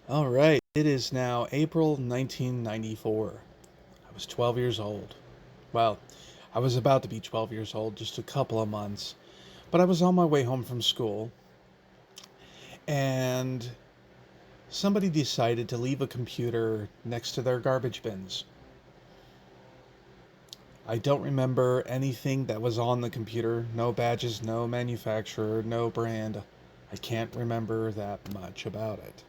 All right, it is now April 1994. I was 12 years old. Well, I was about to be 12 years old, just a couple of months. But I was on my way home from school, and somebody decided to leave a computer next to their garbage bins. I don't remember anything that was on the computer. No badges, no manufacturer, no brand. I can't remember that much about it.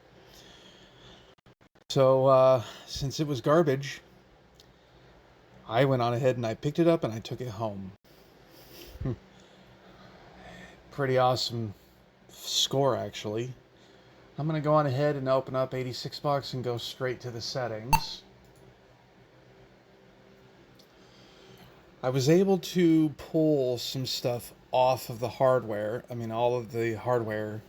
So, since it was garbage, I went on ahead and I picked it up and I took it home. Pretty awesome score, actually. I'm going to go on ahead and open up 86 bucks and go straight to the settings. I was able to pull some stuff off of the hardware, all of the hardware,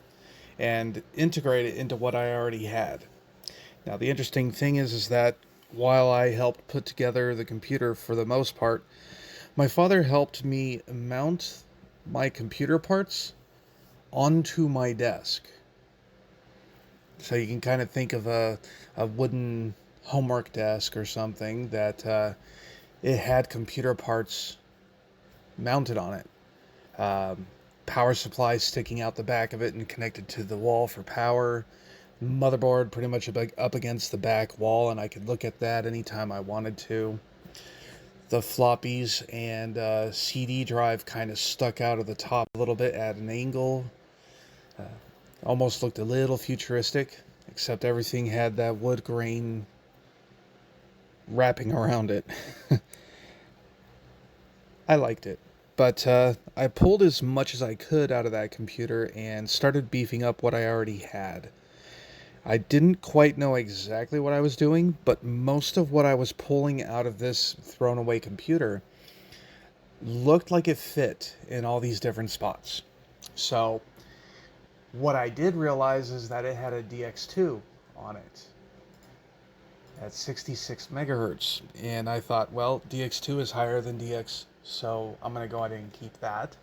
and integrate it into what I already had. Now, the interesting thing is that while I helped put together the computer for the most part, my father helped me mount my computer parts onto my desk. So you can kind of think of a wooden homework desk or something that it had computer parts mounted on it. Power supply sticking out the back of it and connected to the wall for power. Motherboard pretty much up against the back wall, and I could look at that anytime I wanted to. The floppies and CD drive kind of stuck out of the top a little bit at an angle. Almost looked a little futuristic, except everything had that wood grain wrapping around it. I liked it. But I pulled as much as I could out of that computer and started beefing up what I already had. I didn't quite know exactly what I was doing, but most of what I was pulling out of this thrown away computer looked like it fit in all these different spots. So what I did realize is that it had a DX2 on it at 66 megahertz. And I thought, well, DX2 is higher than DX, so I'm going to go ahead and keep that.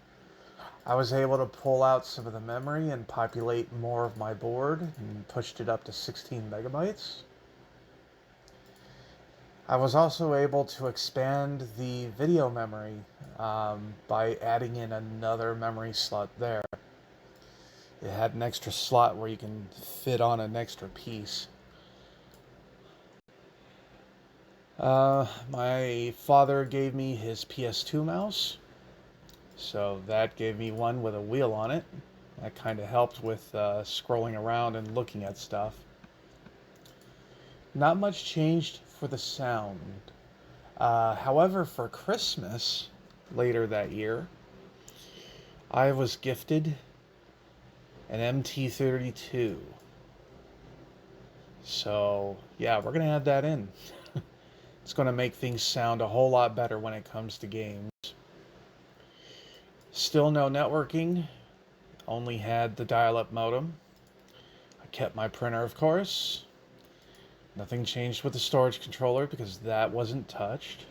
I was able to pull out some of the memory and populate more of my board and pushed it up to 16 megabytes. I was also able to expand the video memory by adding in another memory slot there. It had an extra slot where you can fit on an extra piece. My father gave me his PS2 mouse, so that gave me one with a wheel on it. That kind of helped with scrolling around and looking at stuff. Not much changed for the sound. However, for Christmas later that year, I was gifted an MT-32. So, yeah, we're going to add that in. It's going to make things sound a whole lot better when it comes to games. Still no networking, only had the dial-up modem. I kept my printer, of course. Nothing changed with the storage controller because that wasn't touched.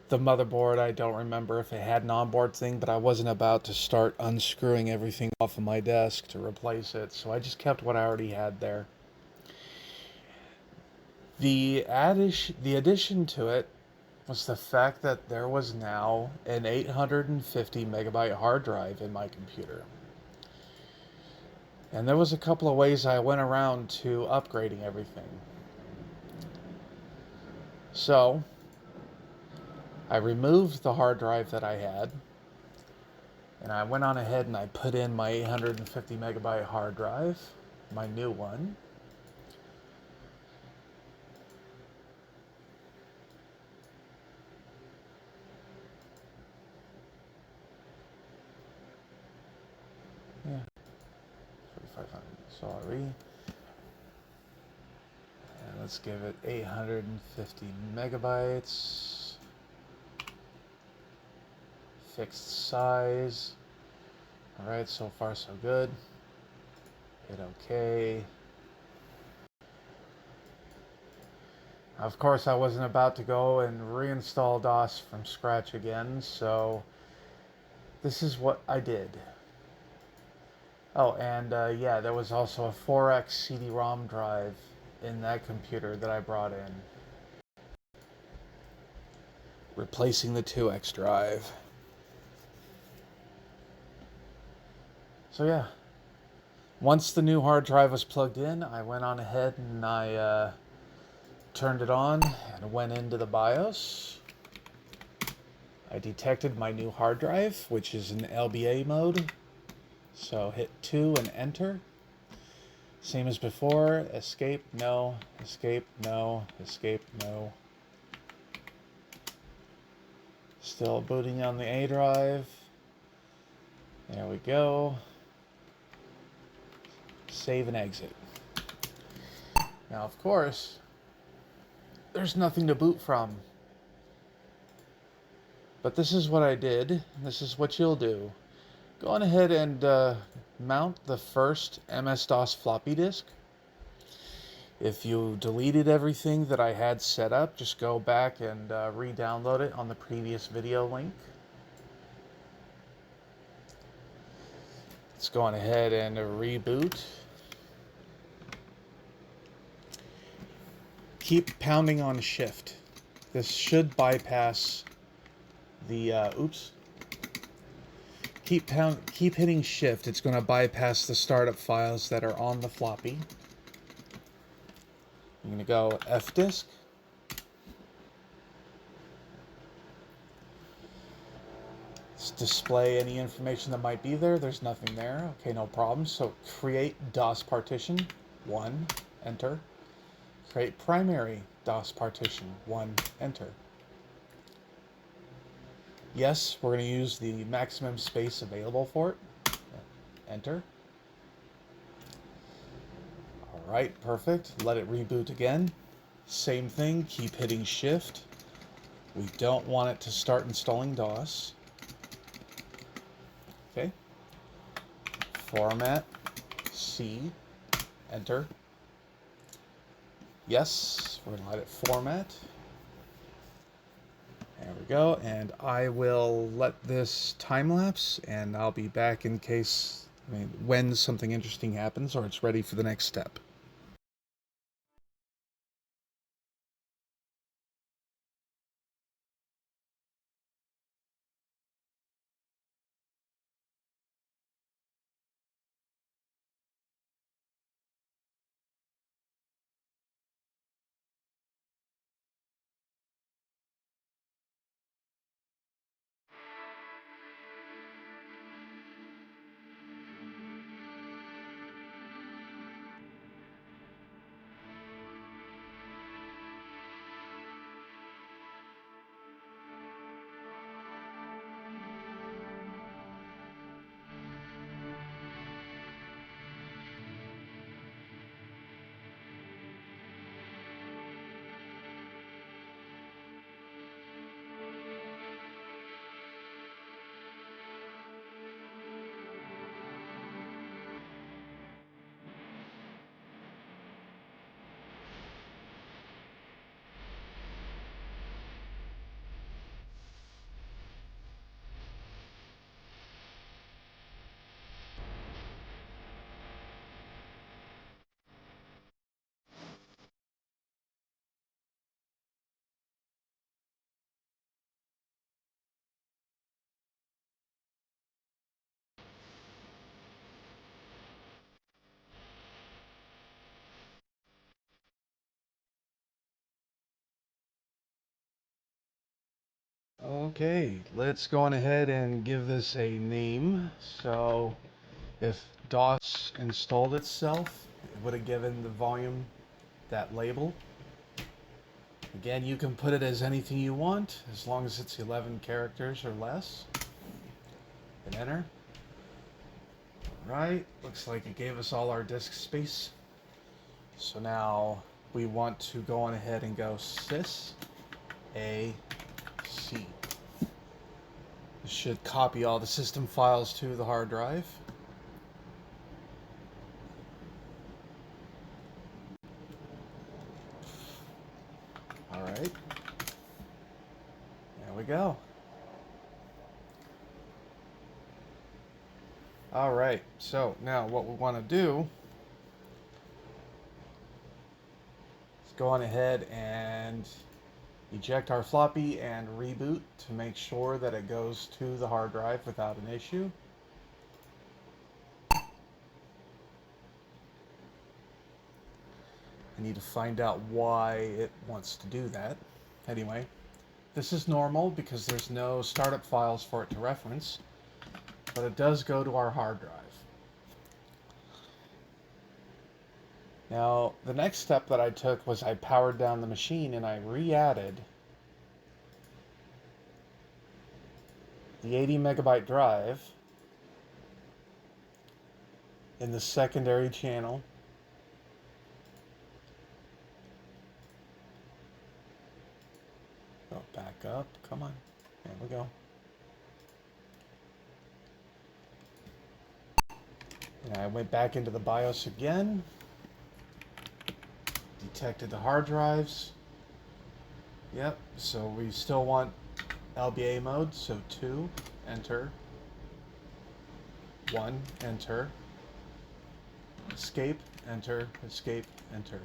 The motherboard, I don't remember if it had an onboard thing, but I wasn't about to start unscrewing everything off of my desk to replace it, so I just kept what I already had there. The addition to it was the fact that there was now an 850 megabyte hard drive in my computer. And there was a couple of ways I went around to upgrading everything. So, I removed the hard drive that I had, and I went on ahead and I put in my 850 megabyte hard drive, my new one. Yeah, 4500, sorry. And let's give it 850 megabytes. Fixed size. Alright, so far so good. Hit OK. Of course, I wasn't about to go and reinstall DOS from scratch again, so this is what I did. Oh, and yeah, there was also a 4X CD-ROM drive in that computer that I brought in, replacing the 2X drive. So yeah, once the new hard drive was plugged in, I went on ahead and I turned it on and went into the BIOS. I detected my new hard drive, which is in LBA mode. So hit 2 and enter. Same as before, escape, no, escape, no, escape, no. Still booting on the A drive. There we go. Save and exit. Now, of course, there's nothing to boot from. But this is what I did. This is what you'll do. Go on ahead and mount the first MS-DOS floppy disk. If you deleted everything that I had set up, just go back and re-download it on the previous video link. Let's go on ahead and reboot. Keep pounding on shift. This should bypass the, oops. Keep hitting shift. It's going to bypass the startup files that are on the floppy. I'm going to go F disk. Let's display any information that might be there. There's nothing there. Okay, no problem. So create DOS partition. 1, enter. Create primary DOS partition. 1, enter. Yes, we're going to use the maximum space available for it. Enter. Alright, perfect. Let it reboot again. Same thing, keep hitting shift. We don't want it to start installing DOS. Okay. Format, C, enter. Yes, we're going to let it format. There we go, and I will let this time lapse, and I'll be back in case, when something interesting happens or it's ready for the next step. Okay, let's go on ahead and give this a name. So if DOS installed itself, it would have given the volume that label. Again, you can put it as anything you want, as long as it's 11 characters or less. Hit enter. Right, looks like it gave us all our disk space. So now we want to go on ahead and go sys a c. This should copy all the system files to the hard drive. Alright. There we go. All right, so now what we want to do is go on ahead and eject our floppy and reboot to make sure that it goes to the hard drive without an issue. I need to find out why it wants to do that. Anyway, this is normal because there's no startup files for it to reference, but it does go to our hard drive. Now, the next step that I took was I powered down the machine and I re-added the 80 megabyte drive in the secondary channel. Go back up, come on, there we go. And I went back into the BIOS again, detected the hard drives. Yep, so we still want LBA mode, so 2, enter, 1, enter, escape, enter, escape, enter.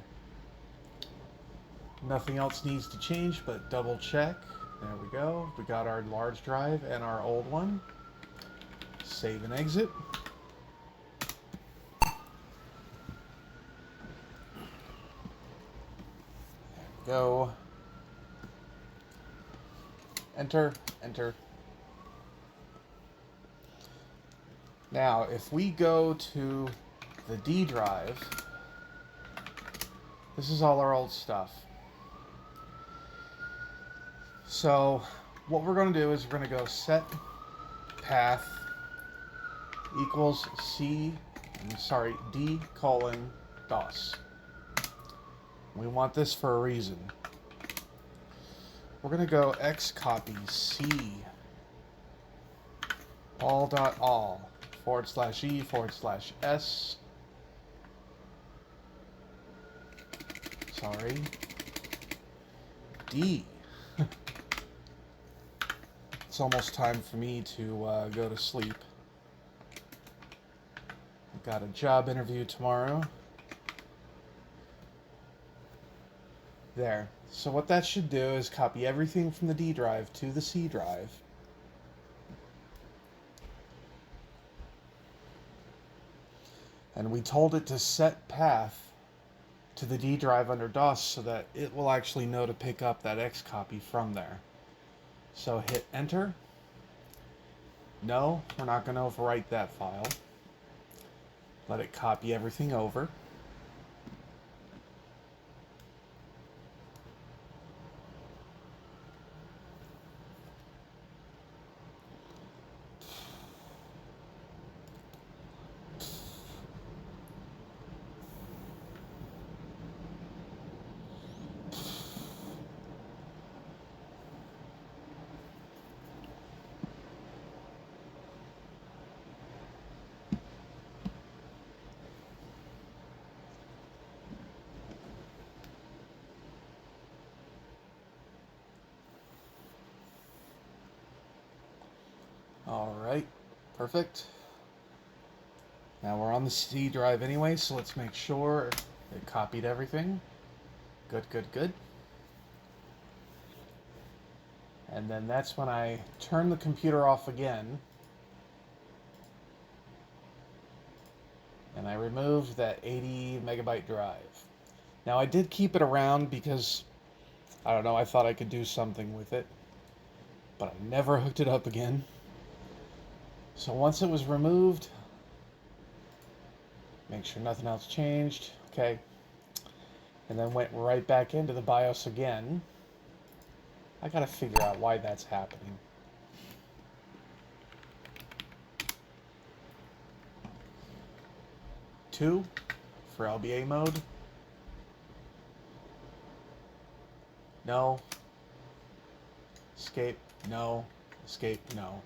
Nothing else needs to change, but double check. There we go. We got our large drive and our old one. Save and exit. There we go. Enter, enter. Now, if we go to the D drive, this is all our old stuff. So what we're going to do is we're going to go set path equals D colon DOS. We want this for a reason. We're going to go x copy C all.all /E/S D. It's almost time for me to go to sleep. I've got a job interview tomorrow. There. So what that should do is copy everything from the D drive to the C drive. And we told it to set path to the D drive under DOS so that it will actually know to pick up that X copy from there. So hit enter. No, we're not going to overwrite that file. Let it copy everything over. Alright, perfect. Now we're on the C drive anyway, so let's make sure it copied everything. Good, good, good. And then that's when I turn the computer off again. And I removed that 80 megabyte drive. Now I did keep it around because, I don't know, I thought I could do something with it. But I never hooked it up again. So once it was removed, make sure nothing else changed. Okay. And then went right back into the BIOS again. I gotta figure out why that's happening. Two for LBA mode. No. Escape, no. Escape, no.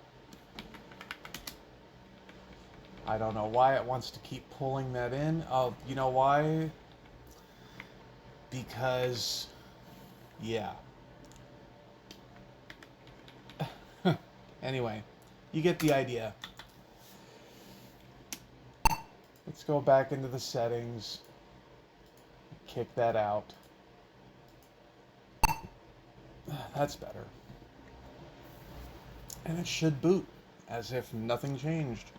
I don't know why it wants to keep pulling that in. Oh, you know why? Because, yeah. Anyway, you get the idea. Let's go back into the settings, kick that out. That's better. And it should boot as if nothing changed.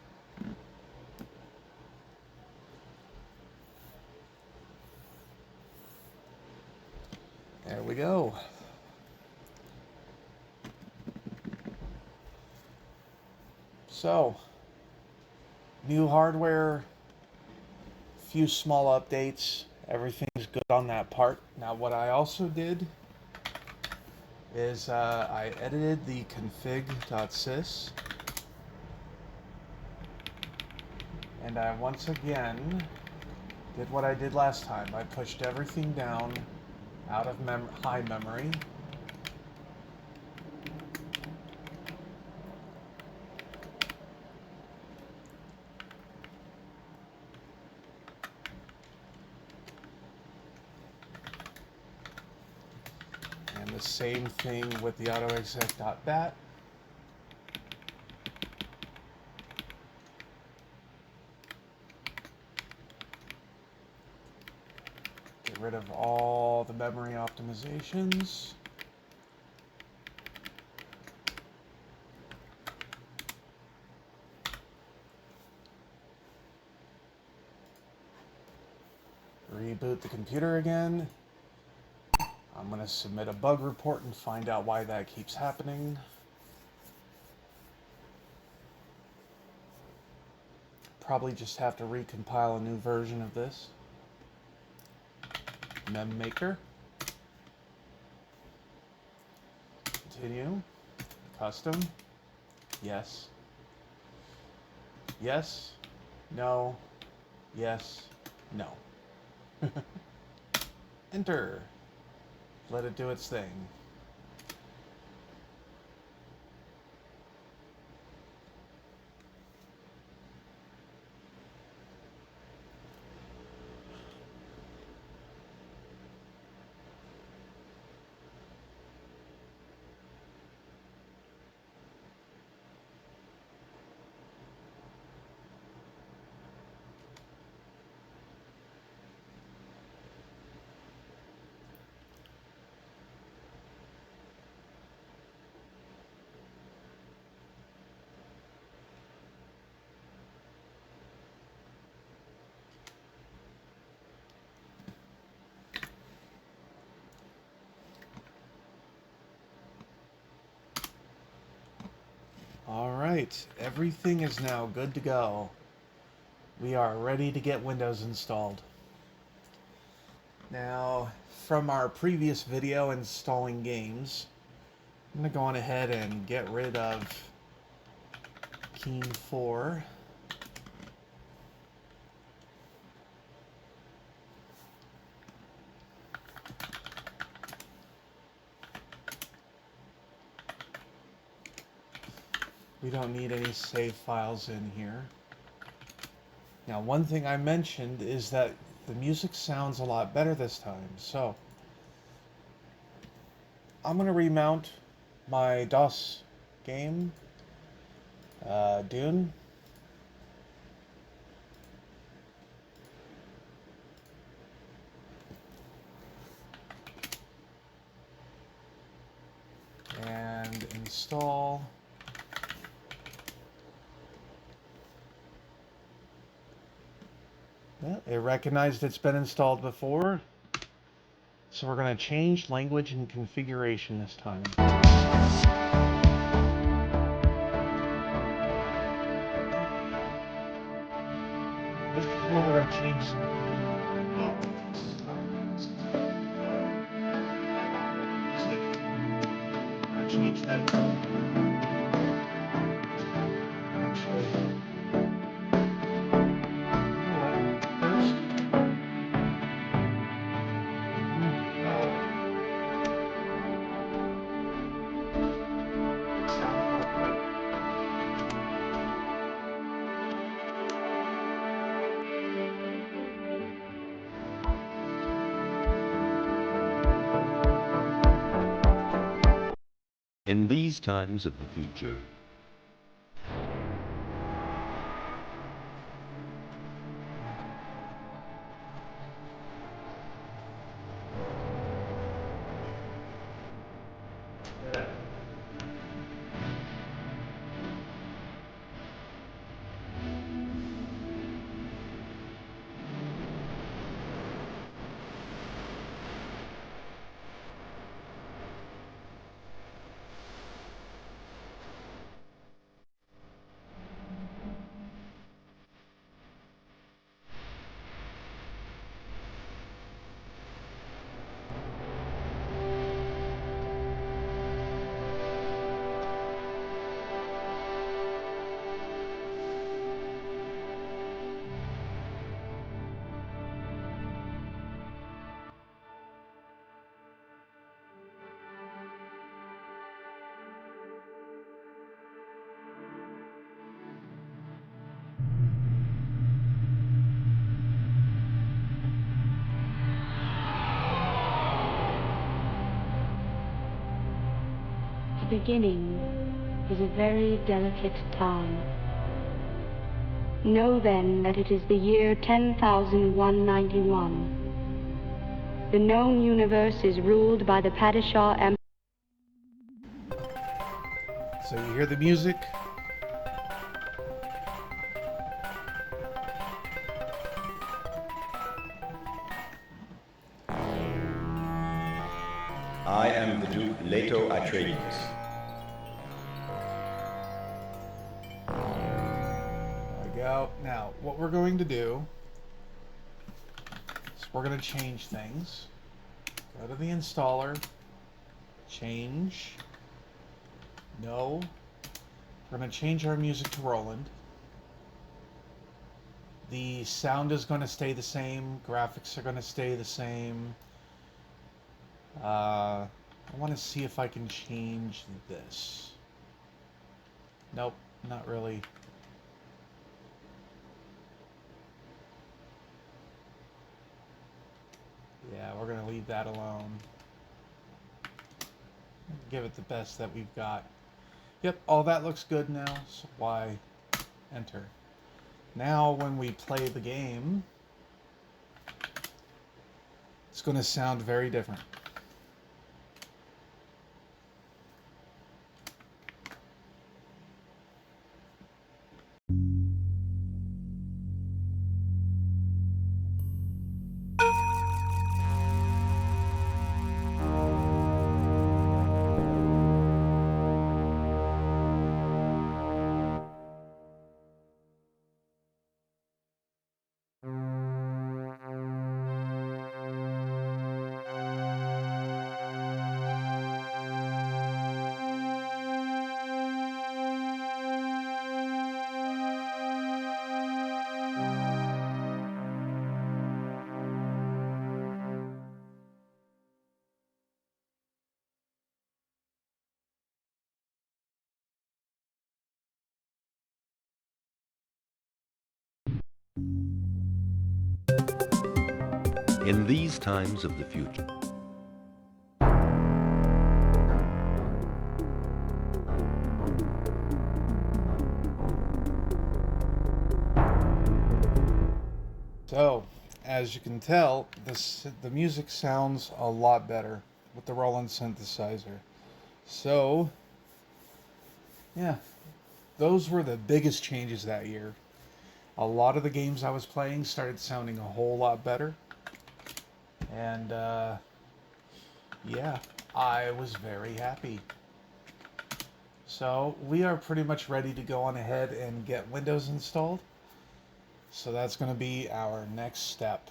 There we go. So, new hardware, few small updates, everything's good on that part. Now what I also did is I edited the config.sys, and I once again did what I did last time. I pushed everything down out of high memory. And the same thing with the autoexec.bat. Get rid of all the memory optimizations. Reboot the computer again. I'm going to submit a bug report and find out why that keeps happening. Probably just have to recompile a new version of this. Memmaker. Continue. Custom. Yes. Yes. No. Yes. No. Enter. Let it do its thing. Alright, everything is now good to go. We are ready to get Windows installed. Now, from our previous video installing games, I'm going to go on ahead and get rid of Keen 4. We don't need any save files in here. Now, one thing I mentioned is that the music sounds a lot better this time, so I'm going to remount my DOS game, Dune. And install. Well, it recognized it's been installed before, so we're going to change language and configuration this time. This is where we're going to change change that. In these times of the future, beginning is a very delicate time. Know then that it is the year 10,191. The known universe is ruled by the Padishah Empire. So you hear the music. I am the Duke Leto Atreides. There we go. Now, what we're going to do is we're going to change things. Go to the installer. Change. No. We're going to change our music to Roland. The sound is going to stay the same. Graphics are going to stay the same. I want to see if I can change this. Nope, not really. Yeah, we're going to leave that alone. Give it the best that we've got. Yep, all that looks good now, so why enter? Now when we play the game, it's going to sound very different. In these times of the future, So, as you can tell, the music sounds a lot better with the Roland synthesizer. So, yeah, those were the biggest changes that year. A lot of the games I was playing started sounding a whole lot better. And, yeah, I was very happy. So, we are pretty much ready to go on ahead and get Windows installed. So that's going to be our next step.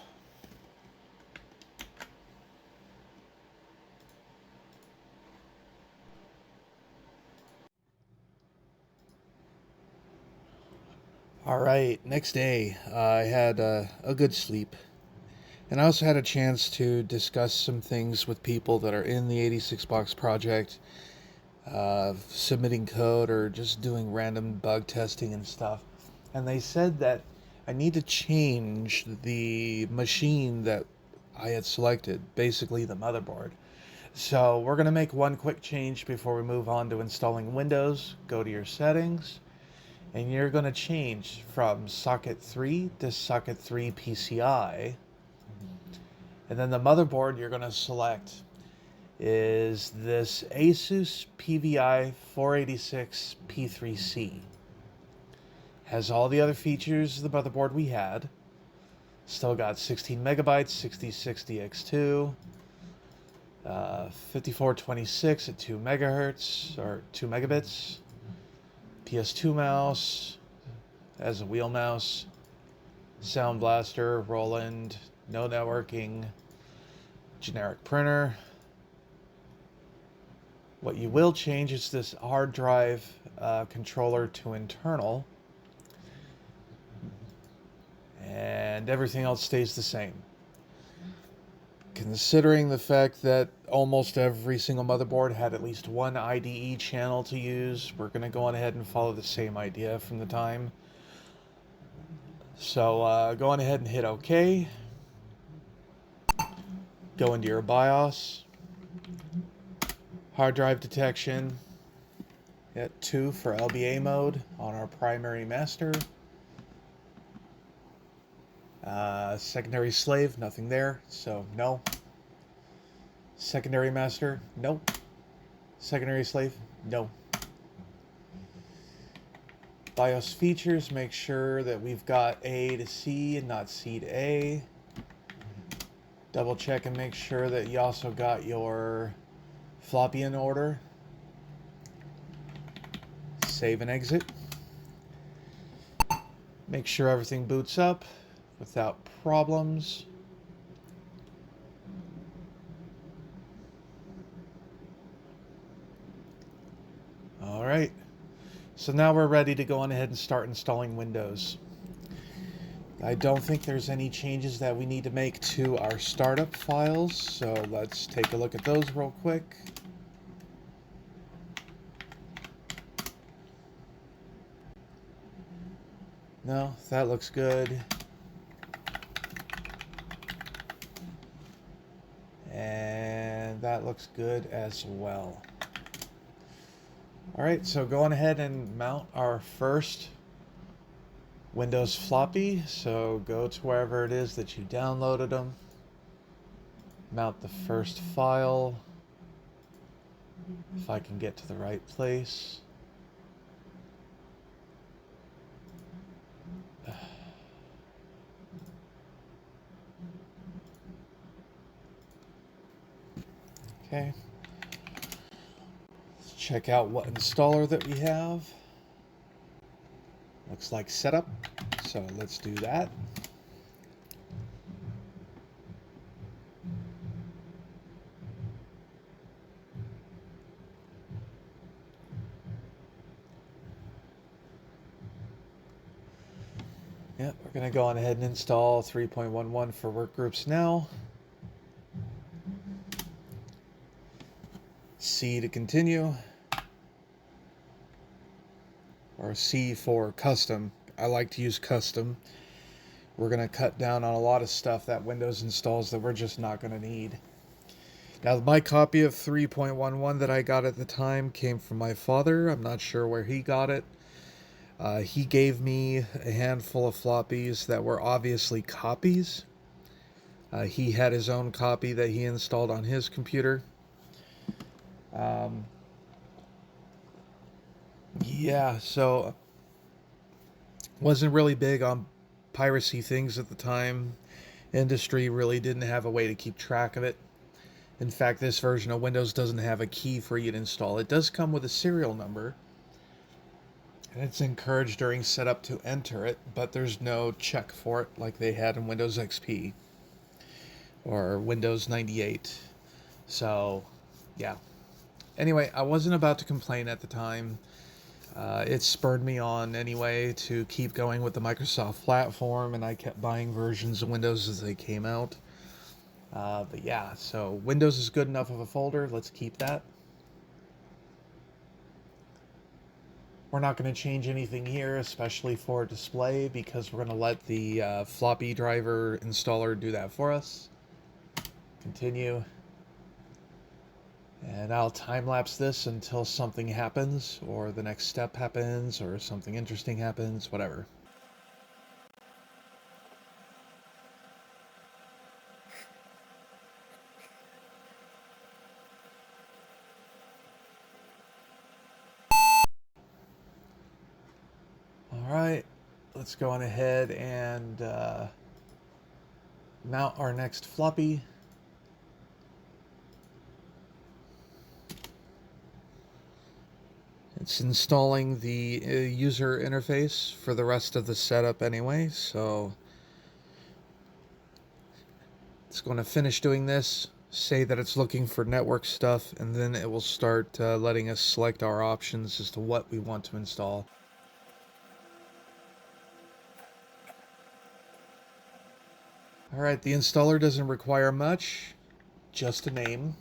All right, next day, I had a good sleep. And I also had a chance to discuss some things with people that are in the 86 Box project, submitting code or just doing random bug testing and stuff. And they said that I need to change the machine that I had selected, basically the motherboard. So we're going to make one quick change before we move on to installing Windows. Go to your settings, and you're going to change from socket 3 to socket 3 PCI. And then the motherboard you're going to select is this ASUS PVI 486 P3C. Has all the other features of the motherboard we had. Still got 16 megabytes, 6060 X2, 5426 at 2 megahertz or 2 megabits, PS2 mouse as a wheel mouse, Sound Blaster, Roland, no networking, generic printer. What you will change is this hard drive controller to internal, and everything else stays the same. Considering the fact that almost every single motherboard had at least one IDE channel to use, we're going to go on ahead and follow the same idea from the time. So go on ahead and hit OK. Go into your BIOS, hard drive detection, Yeah, 2 for LBA mode on our primary master. Secondary slave, nothing there, so no. Secondary master, nope. Secondary slave, no. BIOS features, make sure that we've got A to C and not C to A. Double check and make sure that you also got your floppy in order. Save and exit. Make sure everything boots up without problems. All right. So now we're ready to go on ahead and start installing Windows. I don't think there's any changes that we need to make to our startup files, so let's take a look at those real quick. No, that looks good. And that looks good as well. Alright, so go on ahead and mount our first Windows floppy. So go to wherever it is that you downloaded them. Mount the first file. If I can get to the right place. Okay. Let's check out what installer that we have. Looks like setup, so let's do that. Yep, we're going to go on ahead and install 3.11 for Workgroups now. C to continue, or C for custom. I like to use custom. We're going to cut down on a lot of stuff that Windows installs that we're just not going to need. Now, my copy of 3.11 that I got at the time came from my father. I'm not sure where he got it. He gave me a handful of floppies that were obviously copies. He had his own copy that he installed on his computer. Yeah, so wasn't really big on piracy things at the time. Industry really didn't have a way to keep track of it. In fact, this version of Windows doesn't have a key for you to install. It does come with a serial number, and it's encouraged during setup to enter it, but there's no check for it like they had in Windows XP or Windows 98. So, yeah. Anyway, I wasn't about to complain at the time. It spurred me on anyway to keep going with the Microsoft platform, and I kept buying versions of Windows as they came out. But yeah, so Windows is good enough of a folder. Let's keep that. We're not going to change anything here, especially for display, because we're going to let the floppy driver installer do that for us. Continue. And I'll time-lapse this until something happens, or the next step happens, or something interesting happens, whatever. Alright, let's go on ahead and mount our next floppy. It's installing the user interface for the rest of the setup anyway, so it's going to finish doing this, say that it's looking for network stuff, and then it will start letting us select our options as to what we want to install. Alright, the installer doesn't require much, just a name.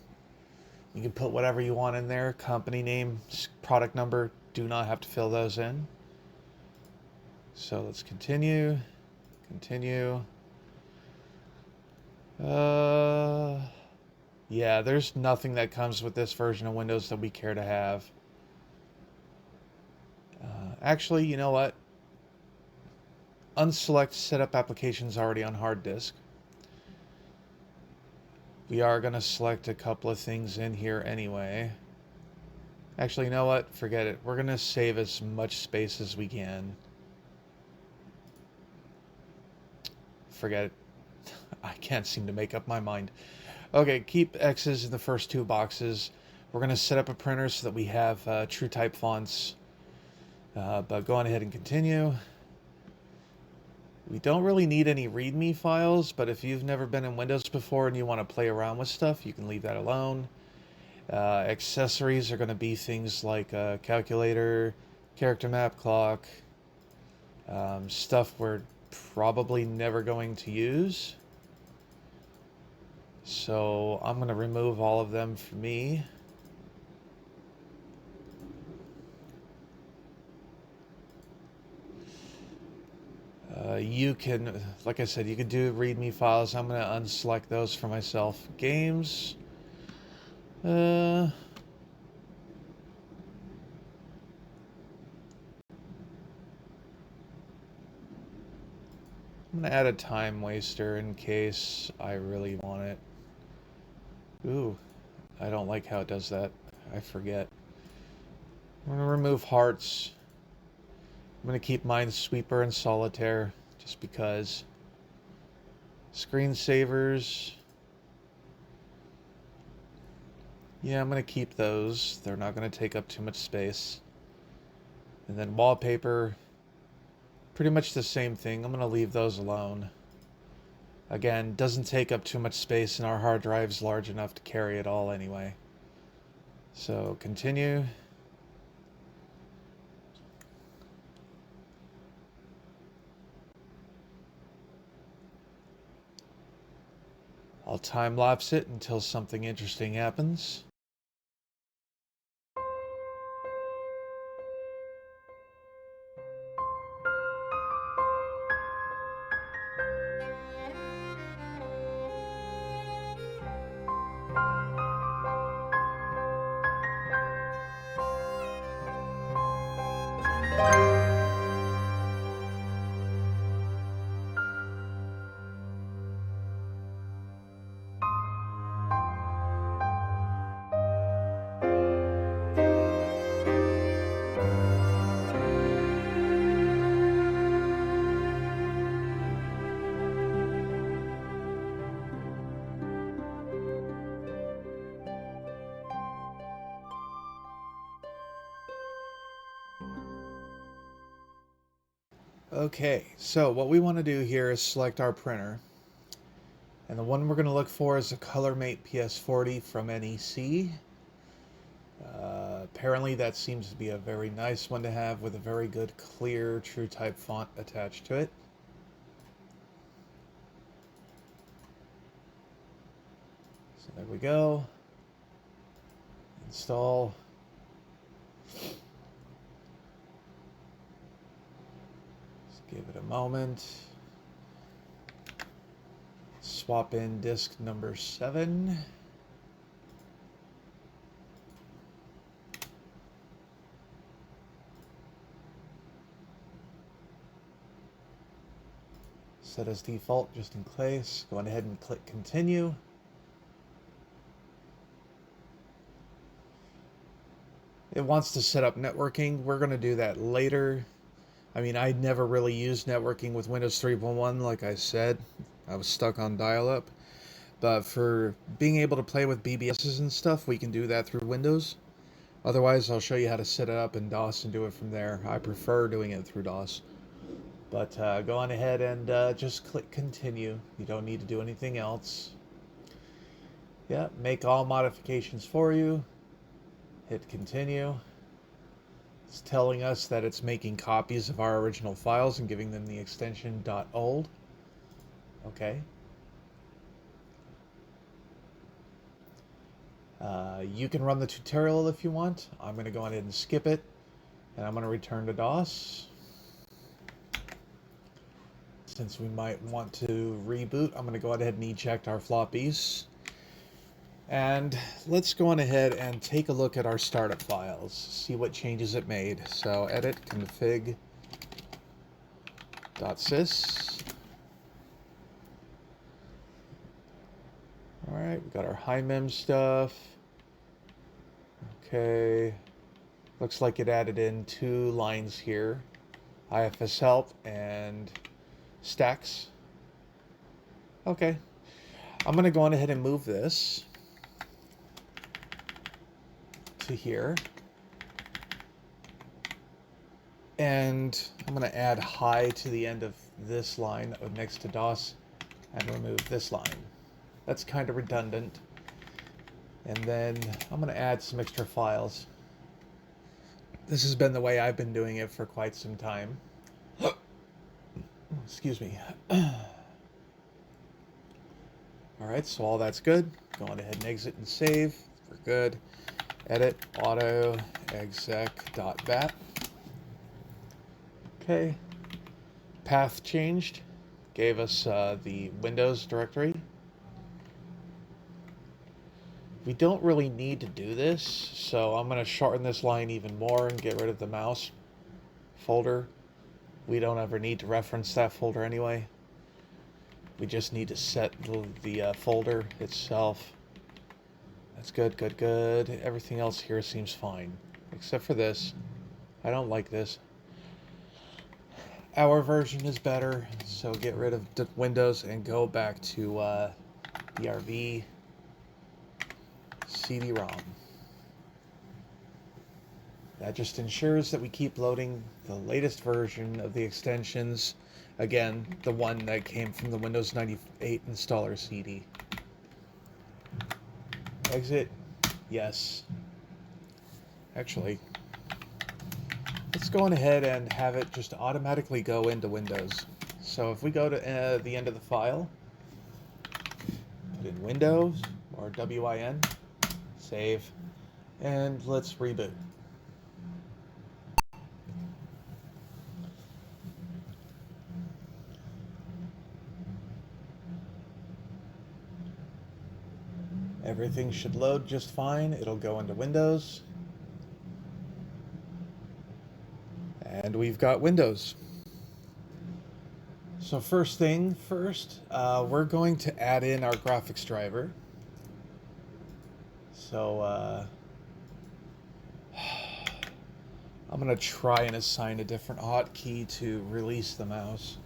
You can put whatever you want in there, company name, product number, do not have to fill those in. So let's continue, continue. Yeah, there's nothing that comes with this version of Windows that we care to have. Actually, you know what? Unselect setup applications already on hard disk. We are going to select a couple of things in here anyway. Actually, you know what? Forget it. We're going to save as much space as we can. Forget it. I can't seem to make up my mind. Okay, keep X's in the first two boxes. We're going to set up a printer so that we have true type fonts. But go on ahead and continue. We don't really need any README files, but if you've never been in Windows before and you want to play around with stuff, you can leave that alone. Accessories are going to be things like a calculator, character map clock, stuff we're probably never going to use. So I'm going to remove all of them for me. You can, like I said, you can do README files. I'm going to unselect those for myself. Games. I'm going to add a time waster in case I really want it. Ooh, I don't like how it does that. I forget. I'm going to remove hearts. I'm going to keep Minesweeper and Solitaire, just because. Screensavers. Yeah, I'm going to keep those. They're not going to take up too much space. And then wallpaper. Pretty much the same thing. I'm going to leave those alone. Again, doesn't take up too much space, and our hard drive's large enough to carry it all anyway. So, continue. I'll time-lapse it until something interesting happens. Okay, so what we want to do here is select our printer. And the one we're going to look for is a ColorMate PS40 from NEC. Apparently that seems to be a very nice one to have with a very good clear true type font attached to it. So there we go. Install. Just give it a moment. Swap in disk number 7. Set as default just in case. Go on ahead and click continue. It wants to set up networking. We're going to do that later. I mean, I never really used networking with Windows 3.1, like I said. I was stuck on dial-up. But for being able to play with BBSs and stuff, we can do that through Windows. Otherwise, I'll show you how to set it up in DOS and do it from there. I prefer doing it through DOS. But go on ahead and just click continue. You don't need to do anything else. Yeah, make all modifications for you. Hit continue. It's telling us that it's making copies of our original files and giving them the extension .old. Okay. You can run the tutorial if you want. I'm going to go ahead and skip it, and I'm going to return to DOS. Since we might want to reboot, I'm going to go ahead and eject our floppies. And let's go on ahead and take a look at our startup files, see what changes it made. So edit config.sys. All right, we got our high mem stuff. Okay, looks like it added in 2 lines here, IFS help and stacks. Okay, I'm gonna go on ahead and move this to here. And I'm gonna add high to the end of this line next to DOS and remove this line. That's kind of redundant. And then I'm going to add some extra files. This has been the way I've been doing it for quite some time. Excuse me. Alright, so all that's good. Go on ahead and exit and save. We're good. Edit auto exec.bat. Okay. Path changed. Gave us the Windows directory. We don't really need to do this, so I'm going to shorten this line even more and get rid of the mouse folder. We don't ever need to reference that folder anyway. We just need to set the folder itself. That's good, good, good. Everything else here seems fine, except for this. I don't like this. Our version is better, so get rid of Windows and go back to DRV. CD-ROM. That just ensures that we keep loading the latest version of the extensions. Again, the one that came from the Windows 98 installer CD. Exit. Yes. Actually, let's go on ahead and have it just automatically go into Windows. So if we go to the end of the file, put in Windows or WIN, save, and let's reboot. Everything should load just fine. It'll go into Windows. And we've got Windows. So first thing first, we're going to add in our graphics driver. So I'm going to try and assign a different hotkey to release the mouse.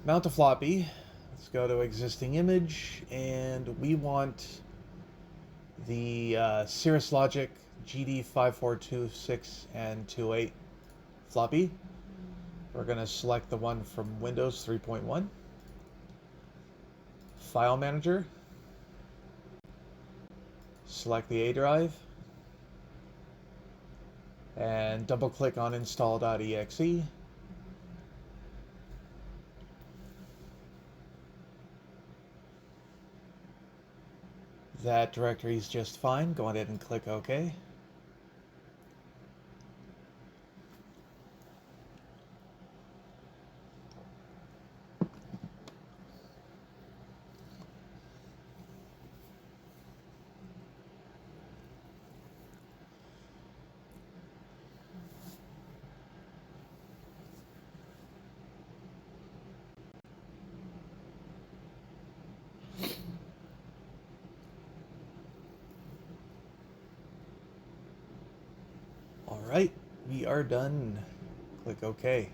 Mount a floppy. Let's go to existing image, and we want the Cirrus Logic GD5426-28 floppy. We're going to select the one from Windows 3.1. File Manager. Select the A drive. And double click on install.exe. That directory is just fine. Go ahead and click OK. Alright, we are done. Click OK.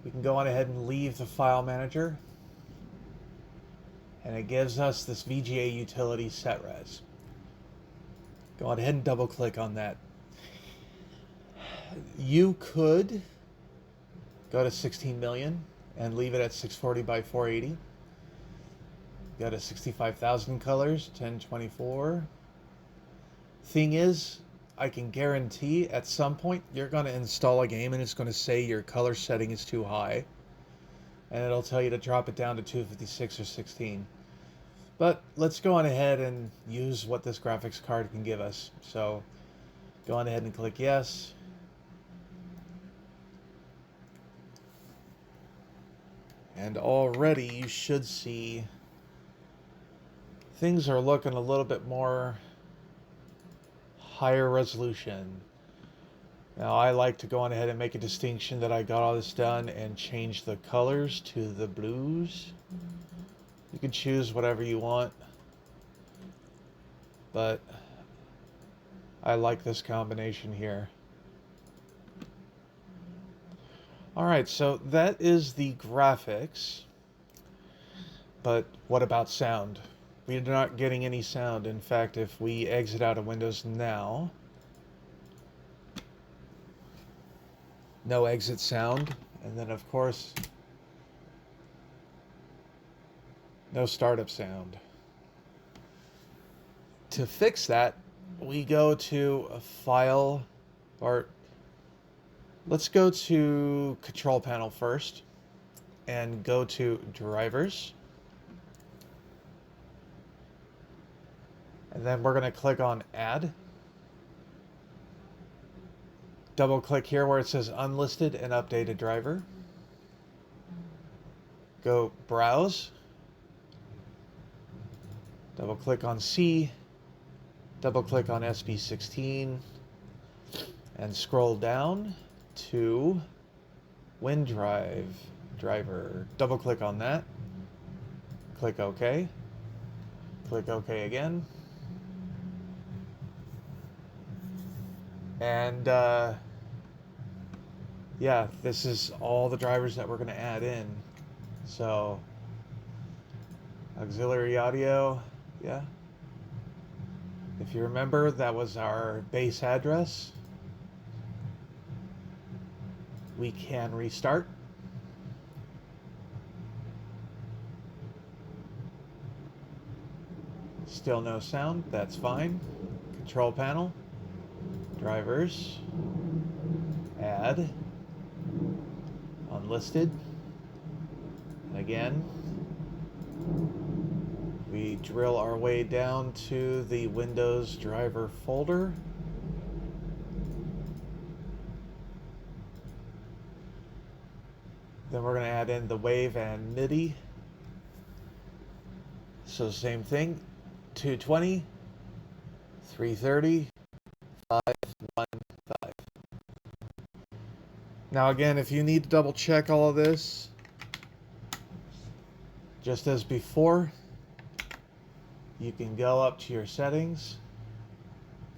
We can go on ahead and leave the file manager. And it gives us this VGA utility setres. Go on ahead and double click on that. You could go to 16 million and leave it at 640 by 480. Go to 65,000 colors, 1024. Thing is, I can guarantee at some point you're going to install a game and it's going to say your color setting is too high. And it'll tell you to drop it down to 256 or 16. But let's go on ahead and use what this graphics card can give us. So go on ahead and click yes. And already you should see things are looking a little bit more higher resolution. Now I like to go on ahead and make a distinction that I got all this done and change the colors to the blues. You can choose whatever you want, but I like this combination here. Alright, so that is the graphics, but what about sound? We are not getting any sound. In fact, if we exit out of Windows now, no exit sound, and then of course no startup sound. To fix that, we go to a file, or let's go to control panel first and go to drivers, and then we're going to click on add. Double click here where it says unlisted and updated driver. Go browse. Double click on C. Double click on SB16 and scroll down to WinDrive driver. Double click on that. Click OK. Click OK again. And yeah, this is all the drivers that we're going to add in. So auxiliary audio, yeah. If you remember, that was our base address. We can restart. Still no sound, that's fine. Control panel, drivers, add, unlisted, and again, we drill our way down to the Windows driver folder. Then we're going to add in the wave and MIDI. So same thing, 220, 330, 515. Now again, if you need to double check all of this, just as before, you can go up to your settings,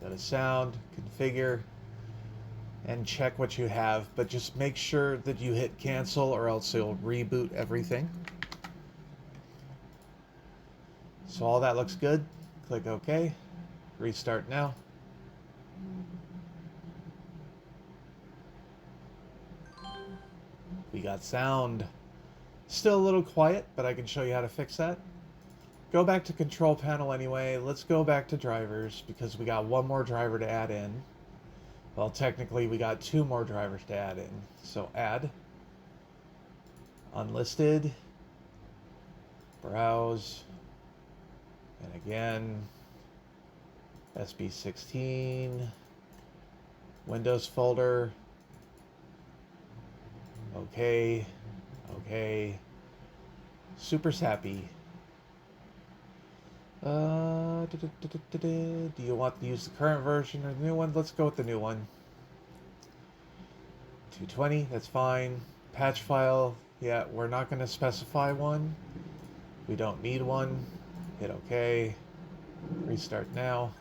go to sound, configure, and check what you have, but just make sure that you hit cancel or else it'll reboot everything. So all that looks good. Click OK. Restart now. We got sound. Still a little quiet, but I can show you how to fix that. Go back to control panel anyway. Let's go back to drivers because we got one more driver to add in. Well, technically we got two more drivers to add in. So add, unlisted, browse, and again, SB16, Windows folder, okay, okay, super sappy. Do you want to use the current version or the new one? Let's go with the new one. 220, that's fine. Patch file, yeah, we're not going to specify one. We don't need one. Hit OK. Restart now.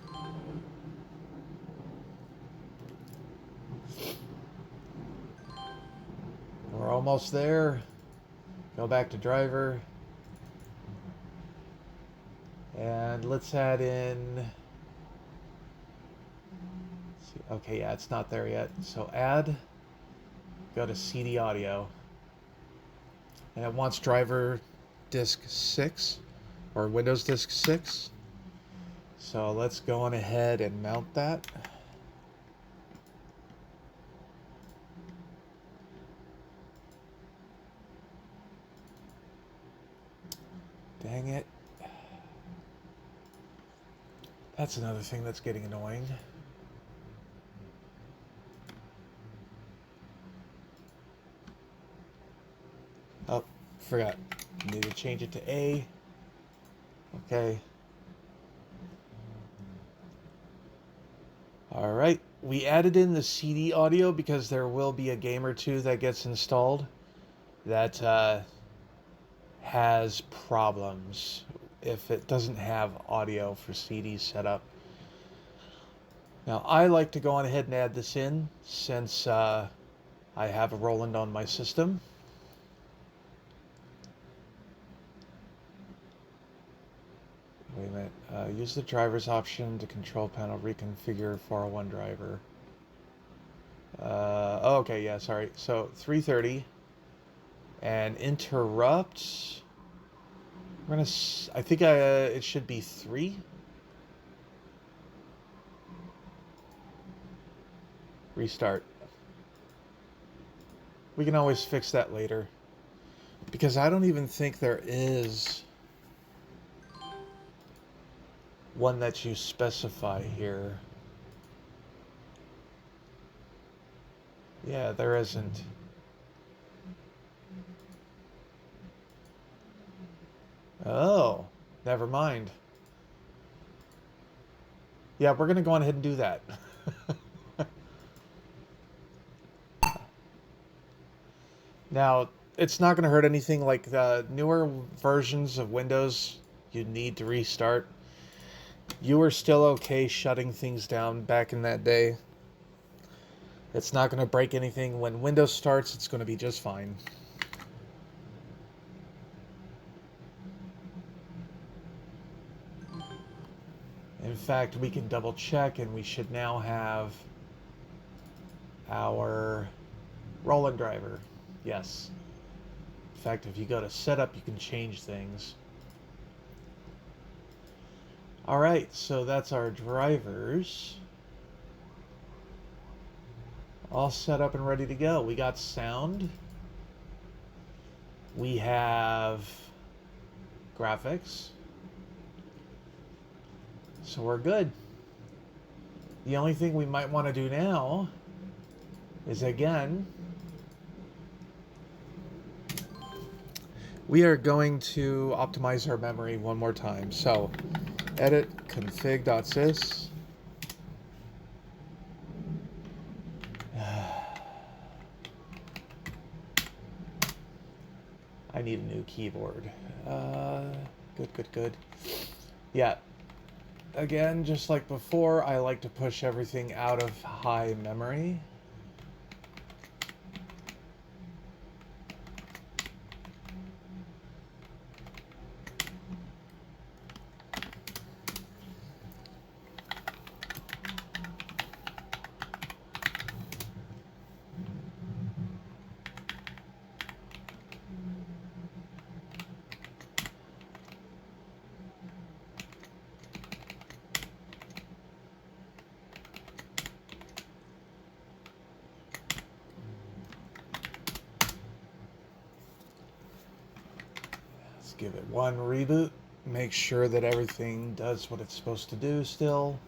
We're almost there. Go back to driver. And let's add in, okay, yeah, it's not there yet. So add, go to CD audio. And it wants driver disk 6 or Windows disk 6. So let's go on ahead and mount that. Dang it. That's another thing that's getting annoying. Oh, forgot. Need to change it to A. Okay. we added in the CD audio because there will be a game or two that gets installed that has problems if it doesn't have audio for CD set up. Now, I like to go on ahead and add this in since I have a Roland on my system. Wait a minute. Use the driver's option to control panel reconfigure 401 driver. Okay, yeah, sorry. So 330 and interrupt. We're gonna. I think it should be 3. Restart. We can always fix that later because I don't even think there is one that you specify here. Yeah, there isn't. Oh, never mind. Yeah, we're gonna go on ahead and do that. Now, it's not gonna hurt anything. Like the newer versions of Windows, you need to restart. You were still okay shutting things down back in that day. It's not gonna break anything. When Windows starts, it's gonna be just fine. In fact, we can double check and we should now have our Roland driver. Yes. In fact, if you go to setup, you can change things. Alright, so that's our drivers. All set up and ready to go. We got sound. We have graphics. So we're good. The only thing we might want to do now is, again, we are going to optimize our memory one more time. So edit config.sys. I need a new keyboard. Good. Yeah. Again, just like before, I like to push everything out of high memory. Give it one reboot. Make sure that everything does what it's supposed to do still.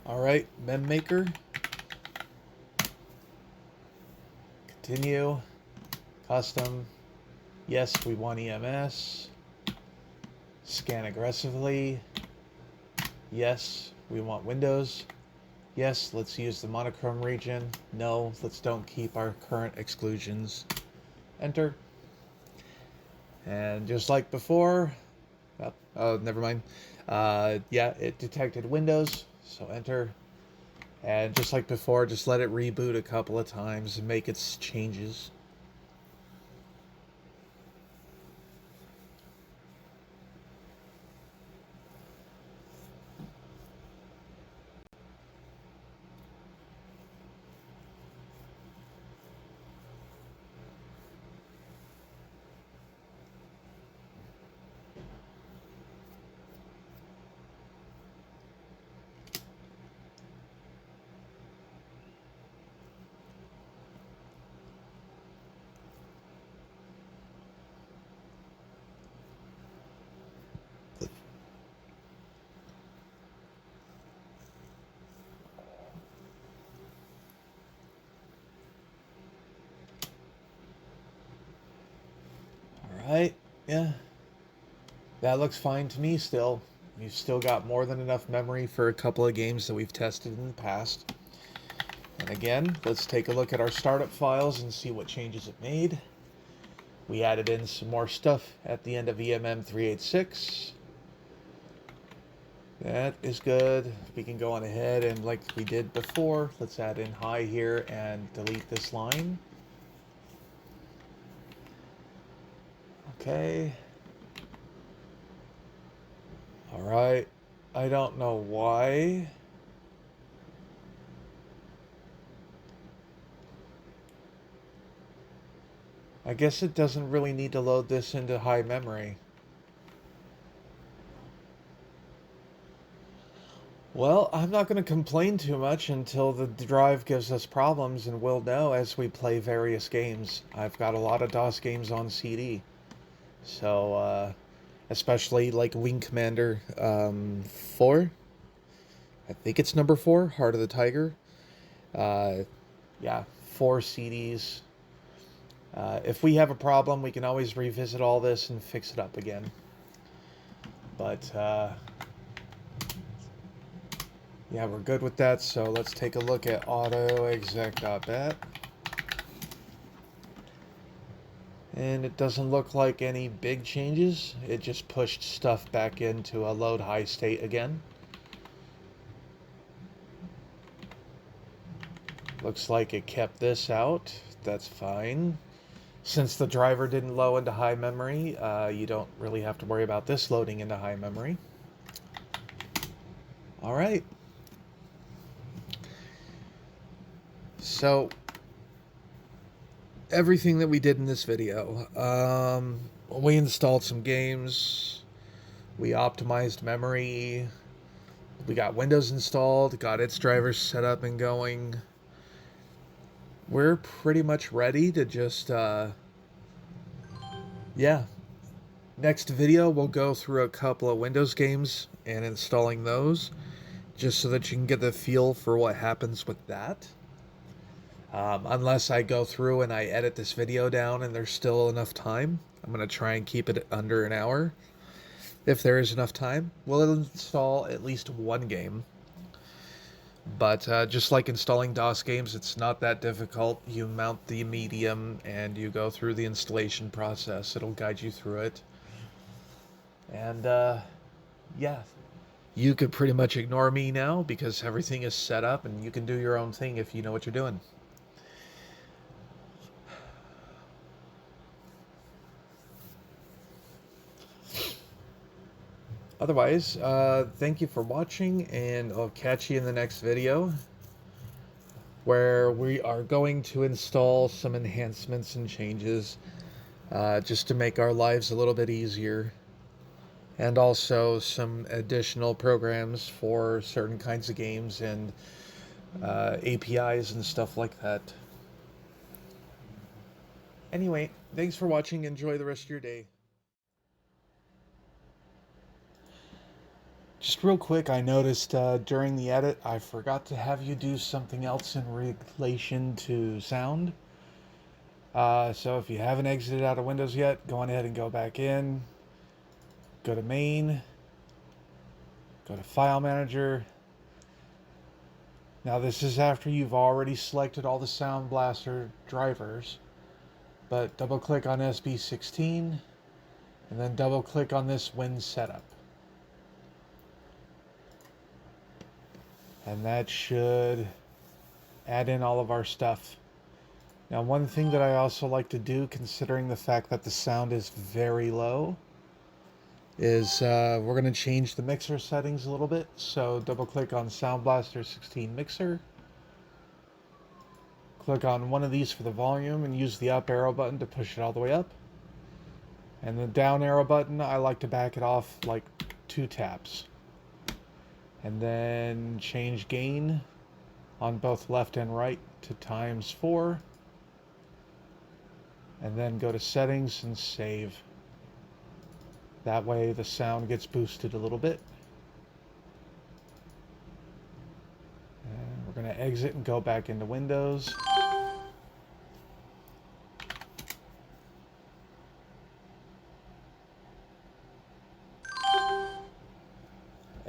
Alright, mem maker. Continue. Custom. Yes, we want EMS. Scan aggressively. Yes, we want Windows. Yes, let's use the monochrome region. No, let's don't keep our current exclusions. Enter. And just like before, oh, never mind. Yeah, it detected Windows. So enter, and just like before, just let it reboot a couple of times and make its changes. Yeah, that looks fine to me still. We've still got more than enough memory for a couple of games that we've tested in the past. And again, let's take a look at our startup files and see what changes it made. We added in some more stuff at the end of EMM386. That is good. We can go on ahead and, like we did before, let's add in high here and delete this line. Okay. Alright. I don't know why. I guess it doesn't really need to load this into high memory. Well, I'm not going to complain too much until the drive gives us problems, and we'll know as we play various games. I've got a lot of DOS games on CD. So, especially like Wing Commander 4. I think it's number 4, Heart of the Tiger. Yeah, 4 CDs. If we have a problem, we can always revisit all this and fix it up again. But, yeah, we're good with that, so let's take a look at autoexec.bat. And it doesn't look like any big changes. It just pushed stuff back into a load high state again. Looks like it kept this out. That's fine. Since the driver didn't load into high memory, you don't really have to worry about this loading into high memory. Alright. So, everything that we did in this video. We installed some games. We optimized memory. We got Windows installed, got its drivers set up and going. We're pretty much ready to just, yeah. Next video, we'll go through a couple of Windows games and installing those, just so that you can get the feel for what happens with that. Unless I go through and I edit this video down and there's still enough time, I'm going to try and keep it under an hour. If there is enough time, we'll install at least one game. But just like installing DOS games, it's not that difficult. You mount the medium and you go through the installation process. It'll guide you through it. And yeah, you could pretty much ignore me now because everything is set up and you can do your own thing if you know what you're doing. Otherwise, thank you for watching, and I'll catch you in the next video, where we are going to install some enhancements and changes, just to make our lives a little bit easier, and also some additional programs for certain kinds of games and APIs and stuff like that. Anyway, thanks for watching. Enjoy the rest of your day. Just real quick, I noticed during the edit, I forgot to have you do something else in relation to sound. So if you haven't exited out of Windows yet, go on ahead and go back in. Go to Main. Go to File Manager. Now this is after you've already selected all the Sound Blaster drivers. But double click on SB16. And then double click on this Win Setup. And that should add in all of our stuff. Now, one thing that I also like to do, considering the fact that the sound is very low, is we're going to change the mixer settings a little bit. So double click on Sound Blaster 16 Mixer. Click on one of these for the volume and use the up arrow button to push it all the way up. And the down arrow button, I like to back it off like 2 taps. And then change gain on both left and right to ×4. And then go to settings and save. That way the sound gets boosted a little bit. And we're going to exit and go back into Windows.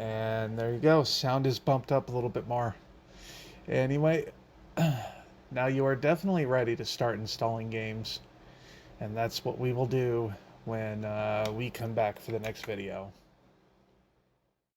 And there you go. Sound is bumped up a little bit more. Anyway, now you are definitely ready to start installing games. And that's what we will do when we come back for the next video.